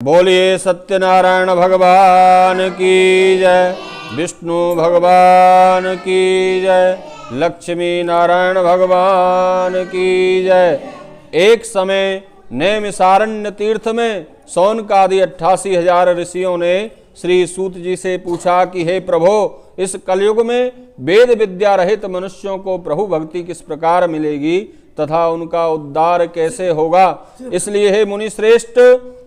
बोलिए सत्यनारायण भगवान की जय, विष्णु भगवान की जय, लक्ष्मी नारायण भगवान की जय। एक समय नैमिषारण्य तीर्थ में शौनकादि 88,000 ऋषियों ने श्री सूत जी से पूछा कि हे प्रभो, इस कलयुग में वेद विद्या रहित मनुष्यों को प्रभु भक्ति किस प्रकार मिलेगी तथा उनका उद्धार कैसे होगा। इसलिए हे मुनि श्रेष्ठ,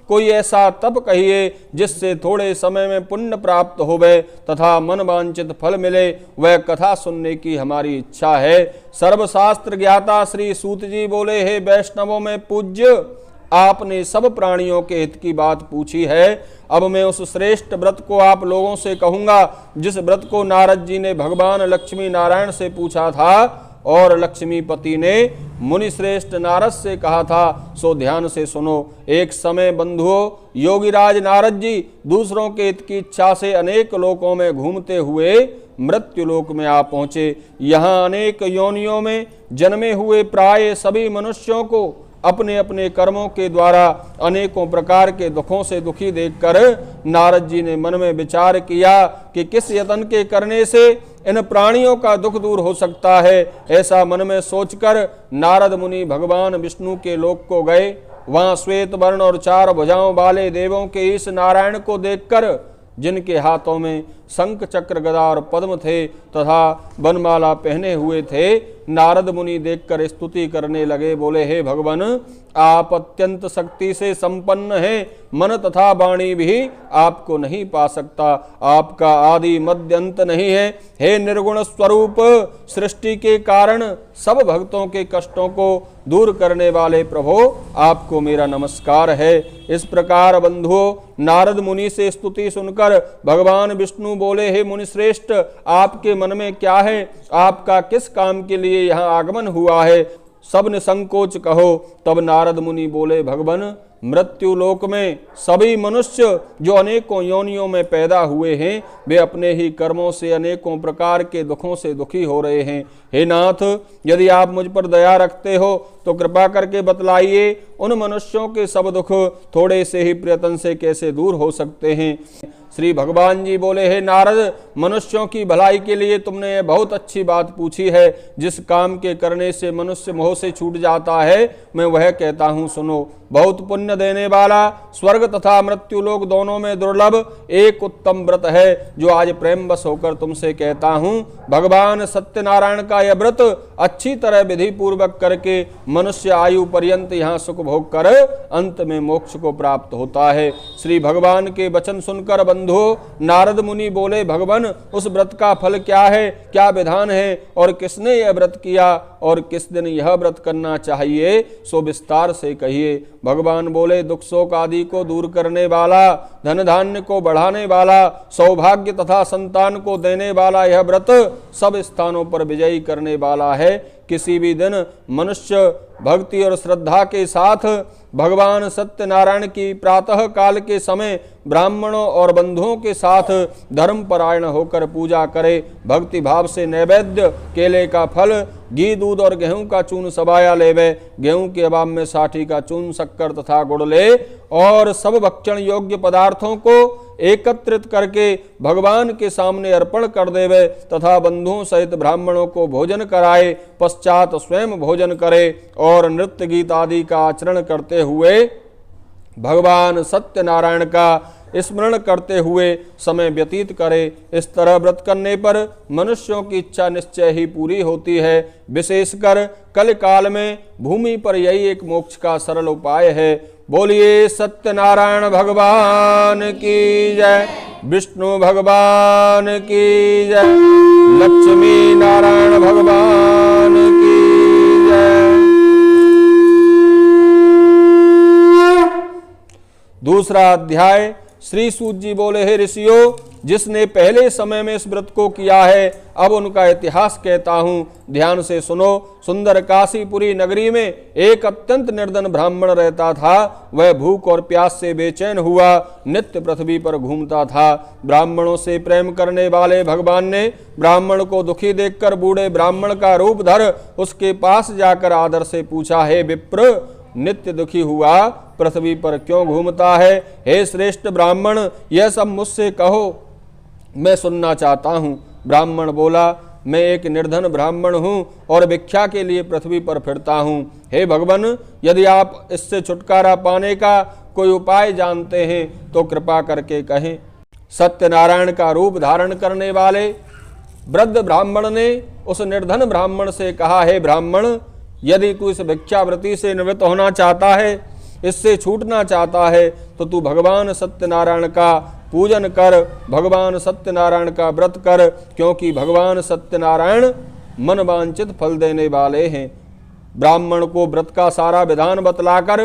कोई ऐसा तप कहिए जिससे थोड़े समय में पुण्य प्राप्त होवे तथा मन वांछित फल मिले, वह कथा सुनने की हमारी इच्छा है। सर्वशास्त्र ज्ञाता श्री सूत जी बोले, हे वैष्णवों में पूज्य, आपने सब प्राणियों के हित की बात पूछी है। अब मैं उस श्रेष्ठ व्रत को आप लोगों से कहूंगा जिस व्रत को नारद जी ने भगवान लक्ष्मी नारायण से पूछा था और लक्ष्मीपति ने मुनि श्रेष्ठ नारद से कहा था, सो ध्यान से सुनो। एक समय बंधुओं, योगीराज नारद जी दूसरों के हित की इच्छा से अनेक लोकों में घूमते हुए मृत्युलोक में आ पहुंचे। यहाँ अनेक योनियों में जन्मे हुए प्राय सभी मनुष्यों को अपने अपने कर्मों के द्वारा अनेकों प्रकार के दुखों से दुखी देखकर नारद जी ने मन में विचार किया कि किस यत्न के करने से इन प्राणियों का दुख दूर हो सकता है। ऐसा मन में सोचकर नारद मुनि भगवान विष्णु के लोक को गए। वहां श्वेत वर्ण और 4 भुजाओं वाले देवों के इस नारायण को देखकर, जिनके हाथों में शंख चक्र गदा और पद्म थे तथा वनमाला पहने हुए थे, नारद मुनि देखकर स्तुति करने लगे। बोले, हे भगवान, आप अत्यंत शक्ति से संपन्न हैं, मन तथा वाणी भी आपको नहीं पा सकता, आपका आदि मध्य अंत नहीं है। हे निर्गुण स्वरूप, सृष्टि के कारण सब भक्तों के कष्टों को दूर करने वाले प्रभु, आपको मेरा नमस्कार है। इस प्रकार बंधुओं, नारद मुनि से स्तुति सुनकर भगवान विष्णु बोले, हे मुनि श्रेष्ठ, आपके मन में क्या है? आपका किस काम के लिए यहाँ आगमन हुआ है? सब निसंकोच कहो। तब नारद मुनि बोले, भगवान, मृत्यु लोक में सभी मनुष्य जो अनेकों योनियों में पैदा हुए हैं, वे अपने ही कर्मों से अनेकों प्रकार के दुखों से दुखी हो रहे हैं। हे नाथ, यदि आप मुझ पर दया रखते हो तो कृपा करके बतलाइए, उन मनुष्यों के सब दुख थोड़े से ही प्रयत्न से कैसे दूर हो सकते हैं। श्री भगवान जी बोले, हे नारद, मनुष्यों की भलाई के लिए तुमने बहुत अच्छी बात पूछी है। जिस काम के करने से मनुष्य मोह से छूट जाता है, मैं वह कहता हूँ, सुनो। बहुत पुण्य देने वाला, स्वर्ग तथा मृत्यु लोक दोनों में दुर्लभ एक उत्तम व्रत है, जो आज प्रेम बस होकर तुमसे कहता हूँ। भगवान सत्यनारायण का यह व्रत अच्छी तरह विधि पूर्वक करके मनुष्य आयु पर्यंत यहाँ सुख भोग कर अंत में मोक्ष को प्राप्त होता है। श्री भगवान के वचन सुनकर बंधुओं, नारद मुनि बोले, भगवान, उस व्रत का फल क्या है, क्या विधान है और किसने यह व्रत किया और किस दिन यह व्रत करना चाहिए, सो विस्तार से कहिए। भगवान बोले, दुख शोक आदि को दूर करने वाला, धन धान्य को बढ़ाने वाला, सौभाग्य तथा संतान को देने वाला यह व्रत सब स्थानों पर विजयी करने वाला है। किसी भी दिन मनुष्य भक्ति और श्रद्धा के साथ भगवान सत्यनारायण की प्रातः काल के समय ब्राह्मणों और बंधुओं के साथ धर्मपरायण होकर पूजा करे, भक्ति भाव से नैवेद्य, केले का फल, घी, दूध और गेहूं का चून सबाया लेवे, गेहूं के अभाव में साठी का चून, शक्कर तथा गुड़ ले और सब भक्षण योग्य पदार्थों को एकत्रित करके भगवान के सामने अर्पण कर देवे तथा बंधुओं सहित ब्राह्मणों को भोजन कराए, पश्चात स्वयं भोजन करे और नृत्य गीत आदि का आचरण करते हुए भगवान सत्यनारायण का स्मरण करते हुए समय व्यतीत करे। इस तरह व्रत करने पर मनुष्यों की इच्छा निश्चय ही पूरी होती है। विशेषकर कल काल में भूमि पर यही एक मोक्ष का सरल उपाय है। बोलिए सत्यनारायण भगवान की जय, विष्णु भगवान की जय, लक्ष्मी नारायण भगवान की जय। दूसरा अध्याय। श्री सूत जी बोले, हे ऋषियों, जिसने पहले समय में इस व्रत को किया है, अब उनका इतिहास कहता हूँ, ध्यान से सुनो। सुंदर काशीपुरी नगरी में एक अत्यंत निर्धन ब्राह्मण रहता था। वह भूख और प्यास से बेचैन हुआ नित्य पृथ्वी पर घूमता था। ब्राह्मणों से प्रेम करने वाले भगवान ने ब्राह्मण को दुखी देखकर बूढ़े ब्राह्मण का रूप धर उसके पास जाकर आदर से पूछा, हे विप्र, नित्य दुखी हुआ पृथ्वी पर क्यों घूमता है? हे श्रेष्ठ ब्राह्मण, यह सब मुझसे कहो, मैं सुनना चाहता हूँ। ब्राह्मण बोला, मैं एक निर्धन ब्राह्मण हूँ और भिक्षा के लिए पृथ्वी पर फिरता हूँ। हे भगवान, यदि आप इससे छुटकारा पाने का कोई उपाय जानते हैं तो कृपा करके कहें। सत्यनारायण का रूप धारण करने वाले वृद्ध ब्राह्मण ने उस निर्धन ब्राह्मण से कहा, हे ब्राह्मण, यदि तू इस भिक्षावृत्ति से निवृत्त होना चाहता है, इससे छूटना चाहता है, तो तू भगवान सत्यनारायण का पूजन कर, भगवान सत्यनारायण का व्रत कर, क्योंकि भगवान सत्यनारायण मन वांछित फल देने वाले हैं। ब्राह्मण को व्रत का सारा विधान बतलाकर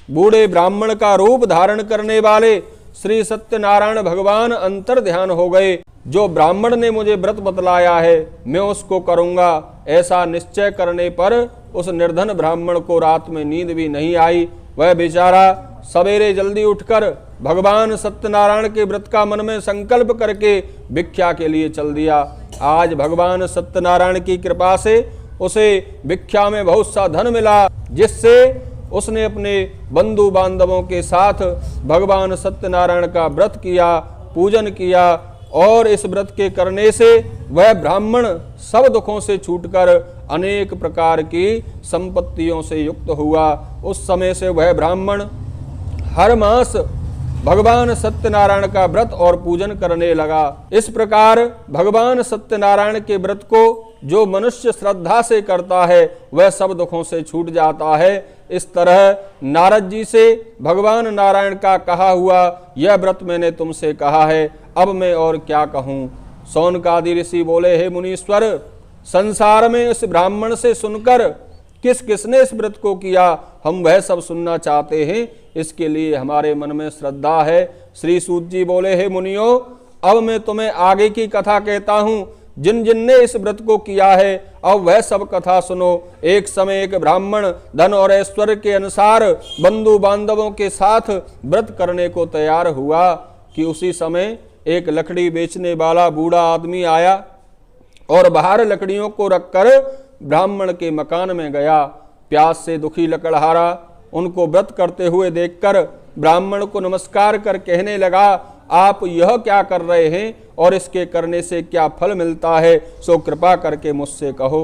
बूढ़े ब्राह्मण का रूप धारण करने वाले श्री सत्यनारायण भगवान अंतर ध्यान हो गए। जो ब्राह्मण ने मुझे व्रत बतलाया है मैं उसको करूंगा, ऐसा निश्चय करने पर उस निर्धन ब्राह्मण को रात में नींद भी नहीं आई। वह बेचारा सवेरे जल्दी उठकर भगवान सत्यनारायण के व्रत का मन में संकल्प करके भिक्षा के लिए चल दिया। आज भगवान सत्यनारायण की कृपा से उसे भिक्षा में बहुत सा धन मिला, जिससे उसने अपने बंधु बांधवों के साथ भगवान सत्यनारायण का व्रत किया, पूजन किया, और इस व्रत के करने से वह ब्राह्मण सब दुखों से छूटकर अनेक प्रकार की संपत्तियों से युक्त हुआ। उस समय से वह ब्राह्मण हर मास भगवान सत्यनारायण का व्रत और पूजन करने लगा। इस प्रकार भगवान सत्यनारायण के व्रत को जो मनुष्य श्रद्धा से करता है वह सब दुखों से छूट जाता है। इस तरह नारद जी से भगवान नारायण का कहा हुआ यह व्रत मैंने तुमसे कहा है, अब मैं और क्या कहूँ। शौनकादि ऋषि बोले, हे मुनीश्वर, संसार में इस ब्राह्मण से सुनकर किस किसने इस व्रत को किया, हम वह सब सुनना चाहते हैं, इसके लिए हमारे मन में श्रद्धा है। श्री सूत जी बोले, हे मुनियों, अब मैं तुम्हें आगे की कथा कहता हूँ। जिन जिन ने इस व्रत को किया है अब वह सब कथा सुनो। एक समय एक ब्राह्मण धन और ऐश्वर्य के अनुसार बंधु बांधवों के साथ व्रत करने को तैयार हुआ कि उसी समय एक लकड़ी बेचने वाला बूढ़ा आदमी आया और बाहर लकड़ियों को रखकर ब्राह्मण के मकान में गया। प्यास से दुखी लकड़हारा उनको व्रत करते हुए देखकर ब्राह्मण को नमस्कार कर कहने लगा, आप यह क्या कर रहे हैं और इसके करने से क्या फल मिलता है, सो कृपा करके मुझसे कहो।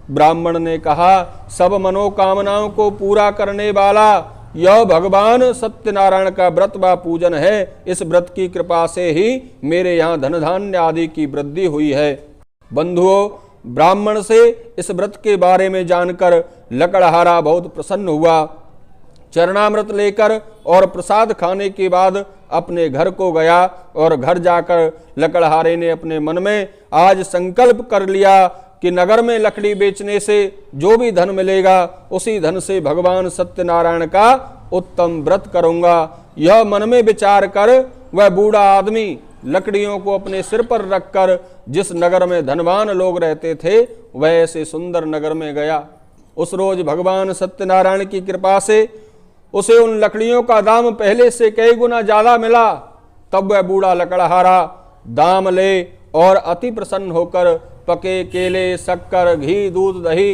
ब्राह्मण ने कहा, सब मनोकामनाओं को पूरा करने वाला यह भगवान सत्यनारायण का व्रत व पूजन है। इस व्रत की कृपा से ही मेरे यहाँ धन धान्य आदि की वृद्धि हुई है। बंधुओं, ब्राह्मण से इस व्रत के बारे में जानकर लकड़हारा बहुत प्रसन्न हुआ। चरणामृत लेकर और प्रसाद खाने के बाद अपने घर को गया और घर जाकर लकड़हारे ने अपने मन में आज संकल्प कर लिया कि नगर में लकड़ी बेचने से जो भी धन मिलेगा उसी धन से भगवान सत्यनारायण का उत्तम व्रत करूंगा। यह मन में विचार कर वह बूढ़ा आदमी लकड़ियों को अपने सिर पर रखकर जिस नगर में धनवान लोग रहते थे वह ऐसे सुंदर नगर में गया। उस रोज भगवान सत्यनारायण की कृपा से उसे उन लकड़ियों का दाम पहले से कई गुना ज्यादा मिला। तब वह बूढ़ा लकड़हारा दाम ले और अति प्रसन्न होकर पके केले, शक्कर, घी, दूध, दही,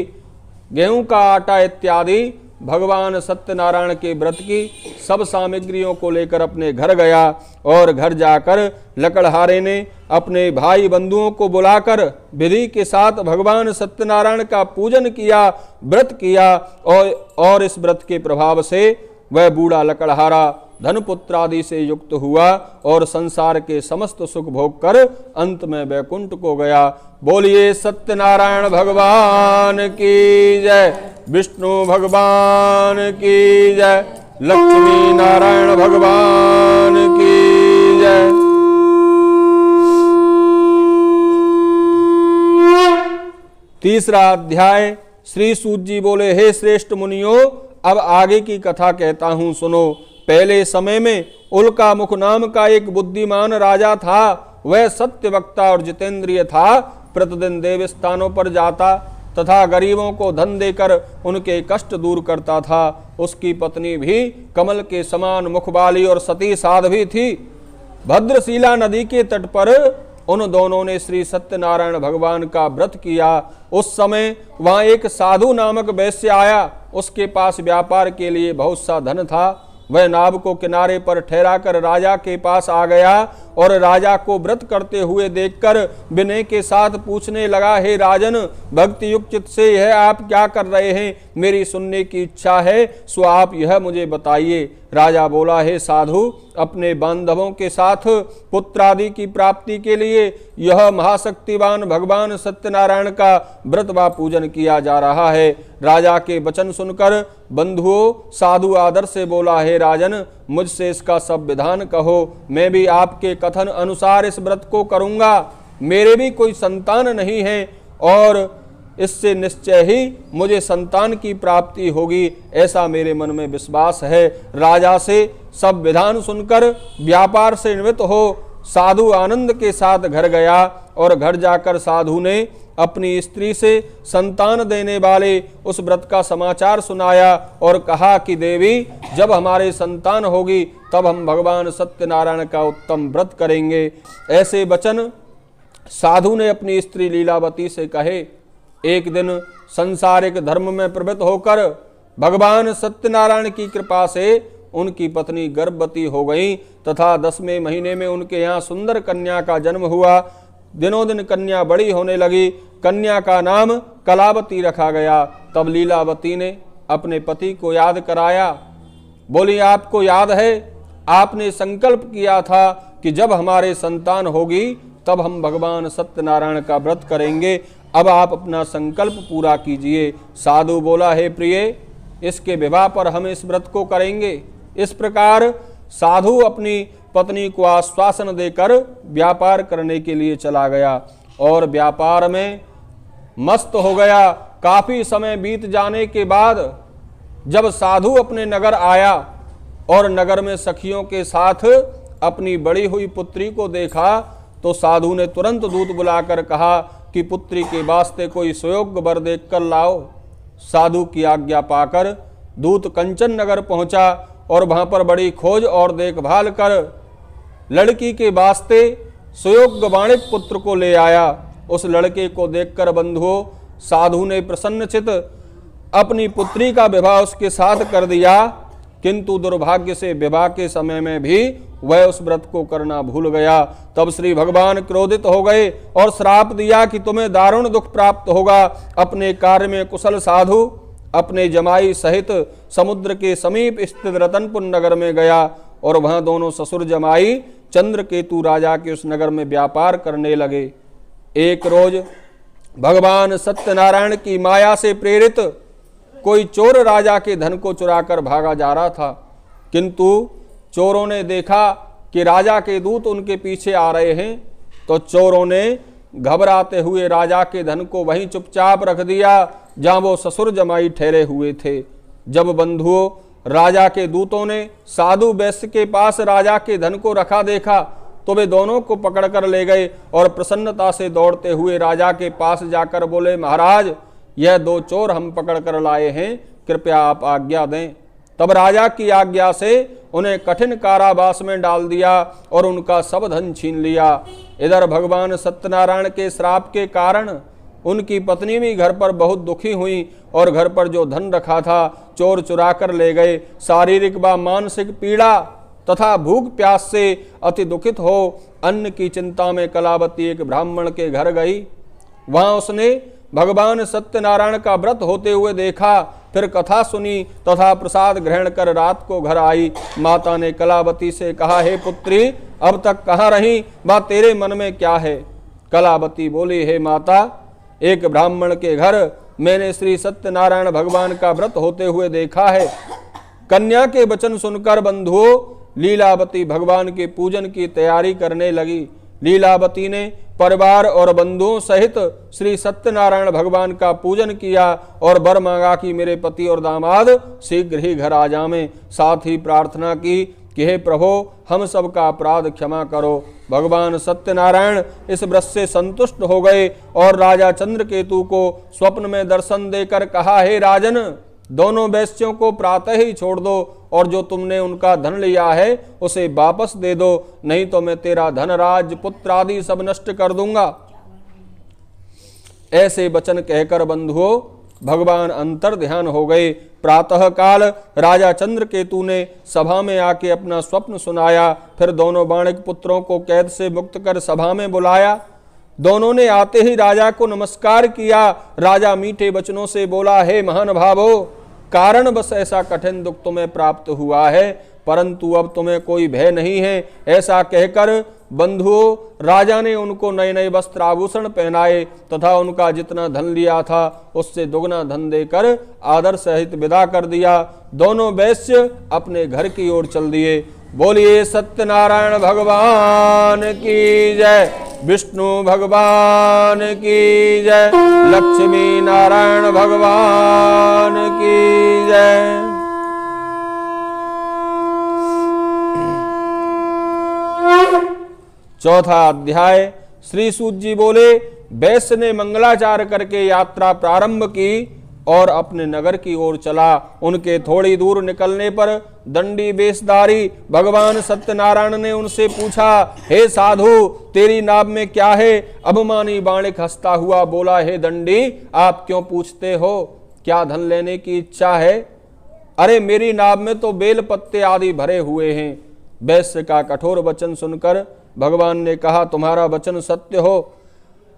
गेहूं का आटा इत्यादि भगवान सत्यनारायण के व्रत की सब सामग्रियों को लेकर अपने घर गया और घर जाकर लकड़हारे ने अपने भाई बंधुओं को बुलाकर विधि के साथ भगवान सत्यनारायण का पूजन किया, व्रत किया और इस व्रत के प्रभाव से वह बूढ़ा लकड़हारा धन पुत्र आदि से युक्त हुआ और संसार के समस्त सुख भोग कर अंत में वैकुंठ को गया। बोलिए सत्यनारायण भगवान की जय, विष्णु भगवान की जय, लक्ष्मी नारायण भगवान की जय। तीसरा अध्याय। श्री सूत जी बोले, हे श्रेष्ठ मुनियों, अब आगे की कथा कहता हूं, सुनो। पहले समय में उल्का मुख नाम का एक बुद्धिमान राजा था। वह सत्य वक्ता और जितेंद्रिय था। प्रतिदिन देव स्थानों पर जाता तथा गरीबों को धन देकर उनके कष्ट दूर करता था। उसकी पत्नी भी कमल के समान मुख वाली और सती साध्वी थी। भद्रशिला नदी के तट पर उन दोनों ने श्री सत्यनारायण भगवान का व्रत किया। उस समय वहां एक साधु नामक वैश्य आया। उसके पास व्यापार के लिए बहुत सा धन था। वह नाव को किनारे पर ठहरा कर राजा के पास आ गया और राजा को व्रत करते हुए देखकर विनय के साथ पूछने लगा, हे राजन, भक्ति युक्त चित्त से यह आप क्या कर रहे हैं? मेरी सुनने की इच्छा है, सो आप यह मुझे बताइए। राजा बोला, हे साधु, अपने बांधवों के साथ पुत्र आदि की प्राप्ति के लिए यह महाशक्तिवान भगवान सत्यनारायण का व्रत व पूजन किया जा रहा है। राजा के वचन सुनकर बंधुओं साधु आदर से बोला, हे राजन, मुझसे इसका सब विधान कहो, मैं भी आपके कथन अनुसार इस व्रत को करूंगा। मेरे भी कोई संतान नहीं है और इससे निश्चय ही मुझे संतान की प्राप्ति होगी, ऐसा मेरे मन में विश्वास है। राजा से सब विधान सुनकर व्यापार से निवृत्त हो साधु आनंद के साथ घर गया और घर जाकर साधु ने अपनी स्त्री से संतान देने वाले उस व्रत का समाचार सुनाया और कहा कि देवी, जब हमारे संतान होगी तब हम भगवान सत्यनारायण का उत्तम व्रत करेंगे। ऐसे वचन साधु ने अपनी स्त्री लीलावती से कहे। एक दिन संसारिक धर्म में प्रवृत्त होकर भगवान सत्यनारायण की कृपा से उनकी पत्नी गर्भवती हो गई तथा 10वें महीने में उनके यहाँ सुंदर कन्या का जन्म हुआ। दिनों दिन कन्या बड़ी होने लगी। कन्या का नाम कलावती रखा गया। तब लीलावती ने अपने पति को याद कराया। बोली, आपको याद है, आपने संकल्प किया था कि जब हमारे संतान होगी तब हम भगवान सत्यनारायण का व्रत करेंगे। अब आप अपना संकल्प पूरा कीजिए। साधु बोला, हे प्रिय, इसके विवाह पर हम इस व्रत को करेंगे। इस प्रकार साधु अपनी पत्नी को आश्वासन देकर व्यापार करने के लिए चला गया और व्यापार में मस्त हो गया। काफी समय बीत जाने के बाद जब साधु अपने नगर आया और नगर में सखियों के साथ अपनी बड़ी हुई पुत्री को देखा तो साधु ने तुरंत दूत बुलाकर कहा कि पुत्री के वास्ते कोई सुयोग्य वर देख कर लाओ। साधु की आज्ञा पाकर दूत कंचन नगर पहुंचा और वहां पर बड़ी खोज और देखभाल कर लड़की के वास्ते सुयोग्य वाणिक पुत्र को ले आया। उस लड़के को देखकर बंधुओं साधु ने प्रसन्नचित अपनी पुत्री का विवाह उसके साथ कर दिया, किंतु दुर्भाग्य से विवाह के समय में भी वह उस व्रत को करना भूल गया। तब श्री भगवान क्रोधित हो गए और श्राप दिया कि तुम्हें दारुण दुख प्राप्त होगा। अपने कार्य में कुशल साधु अपने जमाई सहित समुद्र के समीप स्थित रतनपुर नगर में गया और वहां दोनों ससुर जमाई चंद्रकेतु राजा के उस नगर में व्यापार करने लगे। एक रोज भगवान सत्यनारायण की माया से प्रेरित कोई चोर राजा के धन को चुराकर भागा जा रहा था, किंतु चोरों ने देखा कि राजा के दूत उनके पीछे आ रहे हैं, तो चोरों ने घबराते हुए राजा के धन को वहीं चुपचाप रख दिया जहां वो ससुर जमाई ठहरे हुए थे। जब बंधुओं राजा के दूतों ने साधु वैश्य के पास राजा के धन को रखा देखा तो वे दोनों को पकड़कर ले गए और प्रसन्नता से दौड़ते हुए राजा के पास जाकर बोले, महाराज, यह 2 चोर हम पकड़ कर लाए हैं, कृपया आप आज्ञा दें। तब राजा की आज्ञा से उन्हें कठिन कारावास में डाल दिया और उनका सब धन छीन लिया। इधर भगवान सत्यनारायण के श्राप के कारण उनकी पत्नी भी घर पर बहुत दुखी हुई और घर पर जो धन रखा था चोर चुरा कर ले गए। शारीरिक व मानसिक पीड़ा तथा भूख प्यास से अति दुखित हो अन्न की चिंता में कलावती एक ब्राह्मण के घर गई। वहां उसने भगवान सत्यनारायण का व्रत होते हुए देखा, फिर कथा सुनी तथा प्रसाद ग्रहण कर रात को घर आई। माता ने कलावती से कहा, हे पुत्री, अब तक कहाँ रही, बा तेरे मन में क्या है? कलावती बोली, हे माता, एक ब्राह्मण के घर मैंने श्री सत्यनारायण भगवान का व्रत होते हुए देखा है। कन्या के वचन सुनकर बंधुओं लीलावती भगवान के पूजन की तैयारी करने लगी। लीलावती ने परिवार और बंधुओं सहित श्री सत्यनारायण भगवान का पूजन किया और वर मांगा कि मेरे पति और दामाद शीघ्र ही घर आ जावें। साथ ही प्रार्थना की कि हे प्रभो, हम सबका अपराध क्षमा करो। भगवान सत्यनारायण इस व्रत से संतुष्ट हो गए और राजा चंद्रकेतु को स्वप्न में दर्शन देकर कहा, हे राजन, दोनों वैश्यों को प्रातः ही छोड़ दो और जो तुमने उनका धन लिया है उसे वापस दे दो, नहीं तो मैं तेरा धन, राज, पुत्र आदि सब नष्ट कर दूंगा। ऐसे वचन कहकर बंधुओं भगवान अंतर ध्यान हो गए। प्रातः काल राजा चंद्रकेतु ने सभा में आके अपना स्वप्न सुनाया। फिर दोनों बाणिक पुत्रों को कैद से मुक्त कर सभा में बुलाया। दोनों ने आते ही राजा को नमस्कार किया। राजा मीठे वचनों से बोला, हे महान भावो, कारण बस ऐसा कठिन दुख तुम्हें प्राप्त हुआ है, परंतु अब तुम्हें कोई भय नहीं है। ऐसा कहकर बंधुओं राजा ने उनको नए नए वस्त्र आभूषण पहनाए तथा उनका जितना धन लिया था उससे दुगना धन देकर आदर सहित विदा कर दिया। दोनों वैश्य अपने घर की ओर चल दिए। बोलिए सत्यनारायण भगवान की जय, विष्णु भगवान की जय, लक्ष्मी नारायण भगवान की जय। चौथा अध्याय। श्री सूत जी बोले, वैश्य ने मंगलाचार करके यात्रा प्रारंभ की और अपने नगर की ओर चला। उनके थोड़ी दूर निकलने पर दंडी वेशधारी भगवान सत्यनारायण ने उनसे पूछा, हे साधु, तेरी नाभ में क्या है? अभिमानी बाणिक हंसता हुआ बोला, हे दंडी, आप क्यों पूछते हो? क्या धन लेने की इच्छा है? अरे मेरी नाभ में तो बेल पत्ते आदि भरे हुए हैं। वैश्य का कठोर वचन सुनकर भगवान ने कहा, तुम्हारा वचन सत्य हो।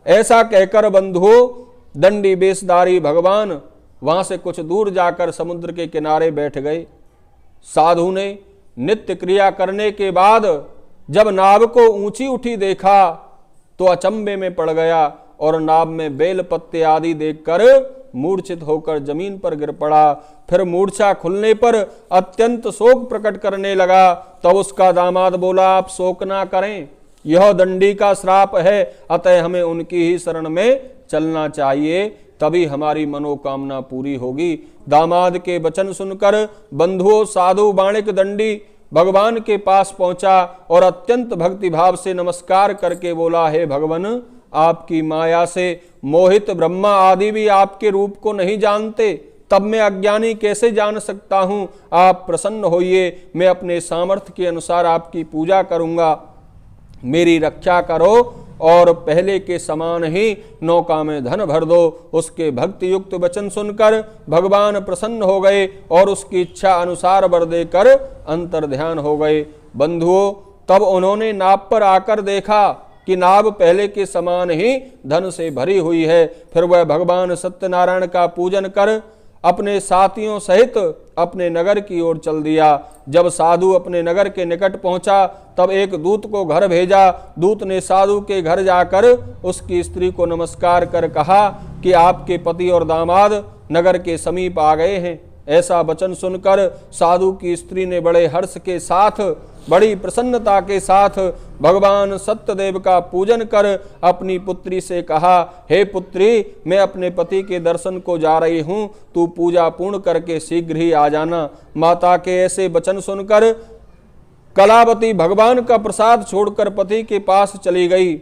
ऐसा कहकर बंधुओं दंडी वेशधारी भगवान वहां से कुछ दूर जाकर समुद्र के किनारे बैठ गए। साधु ने नित्य क्रिया करने के बाद जब नाव को ऊंची उठी देखा तो अचंभे में पड़ गया और नाव में बेल पत्ते आदि देखकर मूर्छित होकर जमीन पर गिर पड़ा। फिर मूर्छा खुलने पर अत्यंत शोक प्रकट करने लगा। तब उसका दामाद बोला, आप शोक ना करें, यह दंडी का श्राप है, अतः हमें उनकी ही शरण में चलना चाहिए, तभी हमारी मनोकामना पूरी होगी। दामाद के वचन सुनकर बंधुओं साधु बाणिक दंडी भगवान के पास पहुंचा और अत्यंत भक्ति भाव से नमस्कार करके बोला, हे भगवान, आपकी माया से मोहित ब्रह्मा आदि भी आपके रूप को नहीं जानते, तब मैं अज्ञानी कैसे जान सकता हूं? आप प्रसन्न होइए, मैं अपने सामर्थ्य के अनुसार आपकी पूजा करूंगा, मेरी रक्षा करो और पहले के समान ही नौका में धन भर दो। उसके भक्ति युक्त वचन सुनकर भगवान प्रसन्न हो गए और उसकी इच्छा अनुसार वर देकर अंतर ध्यान हो गए। बंधुओं तब उन्होंने नाव पर आकर देखा कि नाव पहले के समान ही धन से भरी हुई है। फिर वह भगवान सत्यनारायण का पूजन कर अपने साथियों सहित अपने नगर की ओर चल दिया। जब साधु अपने नगर के निकट पहुंचा तब एक दूत को घर भेजा। दूत ने साधु के घर जाकर उसकी स्त्री को नमस्कार कर कहा कि आपके पति और दामाद नगर के समीप आ गए हैं। ऐसा वचन सुनकर साधु की स्त्री ने बड़े हर्ष के साथ, बड़ी प्रसन्नता के साथ भगवान सत्यदेव का पूजन कर अपनी पुत्री से कहा, हे पुत्री, मैं अपने पति के दर्शन को जा रही हूँ, तू पूजा पूर्ण करके शीघ्र ही आ जाना। माता के ऐसे वचन सुनकर कलावती भगवान का प्रसाद छोड़कर पति के पास चली गई।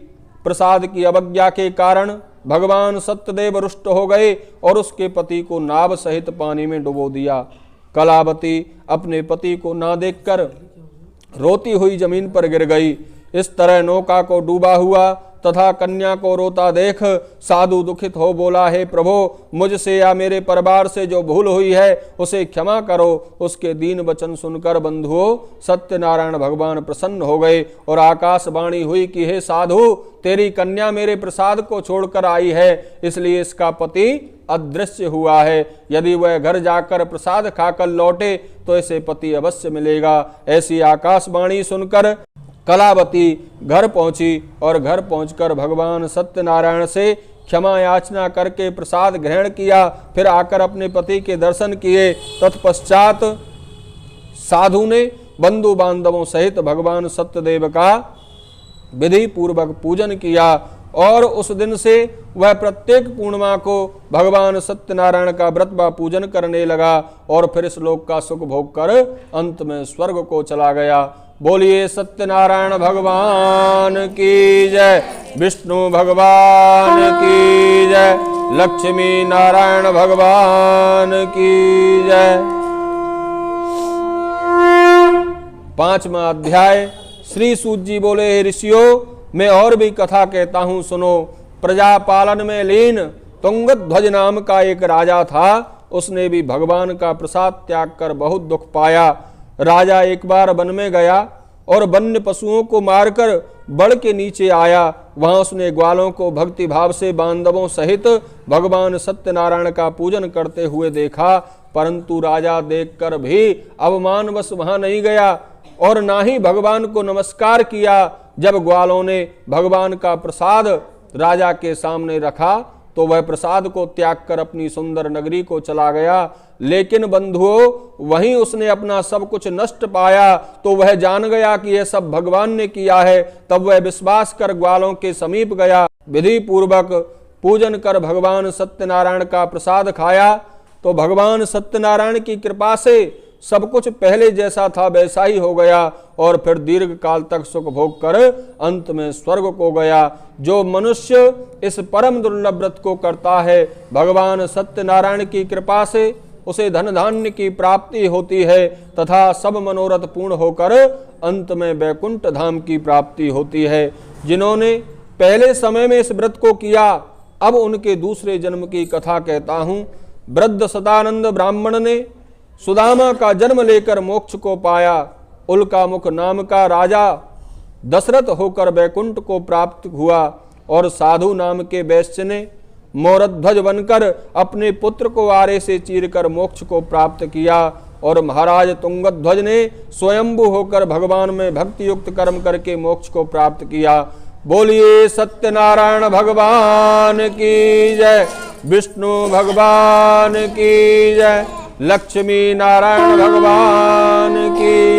प्रसाद की अवज्ञा के कारण भगवान सत्यदेव रुष्ट हो गए और उसके पति को नाव सहित पानी में डुबो दिया। कलावती अपने पति को ना देखकर रोती हुई जमीन पर गिर गई। इस तरह नौका को डूबा हुआ तथा कन्या को रोता देख साधु दुखित हो बोला, हे प्रभो, मुझसे या मेरे परिवार से जो भूल हुई है उसे क्षमा करो। उसके दीन वचन सुनकर बंधुओं सत्यनारायण भगवान प्रसन्न हो गए और आकाशवाणी हुई कि हे साधु, तेरी कन्या मेरे प्रसाद को छोड़कर आई है, इसलिए इसका पति अदृश्य हुआ है। यदि वह घर जाकर प्रसाद खाकर लौटे तो इसे पति अवश्य मिलेगा। ऐसी आकाशवाणी सुनकर कलावती घर पहुंची और घर पहुंचकर भगवान सत्यनारायण से क्षमा याचना करके प्रसाद ग्रहण किया। फिर आकर अपने पति के दर्शन किए। तत्पश्चात साधु ने बंधु बांधवों सहित भगवान सत्यदेव का विधि पूर्वक पूजन किया और उस दिन से वह प्रत्येक पूर्णिमा को भगवान सत्यनारायण का व्रत व पूजन करने लगा और फिर इस लोक का सुख भोग कर अंत में स्वर्ग को चला गया। बोलिए सत्यनारायण भगवान की जय, विष्णु भगवान की जय, लक्ष्मी नारायण भगवान की जय। 5वां अध्याय। श्री सूत जी बोले, हे ऋषियों, मैं और भी कथा कहता हूं, सुनो। प्रजा पालन में लीन तुंगध्वज नाम का एक राजा था। उसने भी भगवान का प्रसाद त्याग कर बहुत दुख पाया। राजा एक बार वन में गया और वन्य पशुओं को मारकर बड़ के नीचे आया। वहां उसने ग्वालों को भक्ति भाव से बांधवों सहित भगवान सत्यनारायण का पूजन करते हुए देखा, परंतु राजा देखकर भी अवमानवश वहां नहीं गया और ना ही भगवान को नमस्कार किया। जब ग्वालों ने भगवान का प्रसाद राजा के सामने रखा तो वह प्रसाद को त्याग कर अपनी सुंदर नगरी को चला गया। लेकिन बंधुओं, वहीं उसने अपना सब कुछ नष्ट पाया तो वह जान गया कि यह सब भगवान ने किया है। तब वह विश्वास कर ग्वालों के समीप गया, विधि पूर्वक पूजन कर भगवान सत्यनारायण का प्रसाद खाया तो भगवान सत्यनारायण की कृपा से सब कुछ पहले जैसा था वैसा ही हो गया और फिर दीर्घ काल तक सुख भोग कर अंत में स्वर्ग को गया। जो मनुष्य इस परम दुर्लभ व्रत को करता है, भगवान सत्यनारायण की कृपा से उसे धन धान्य की प्राप्ति होती है तथा सब मनोरथ पूर्ण होकर अंत में वैकुंठ धाम की प्राप्ति होती है। जिन्होंने पहले समय में इस व्रत को किया, अब उनके दूसरे जन्म की कथा कहता हूं। वृद्ध सदानंद ब्राह्मण ने सुदामा का जन्म लेकर मोक्ष को पाया। उल्कामुख नाम का राजा दशरथ होकर वैकुंठ को प्राप्त हुआ और साधु नाम के वैश्य ने मोरध्वज बनकर अपने पुत्र को आरे से चीरकर मोक्ष को प्राप्त किया और महाराज तुंगध्वज ने स्वयंभू होकर भगवान में भक्ति युक्त कर्म करके मोक्ष को प्राप्त किया। बोलिए सत्यनारायण भगवान की जय, विष्णु भगवान की जय, लक्ष्मी नारायण भगवान की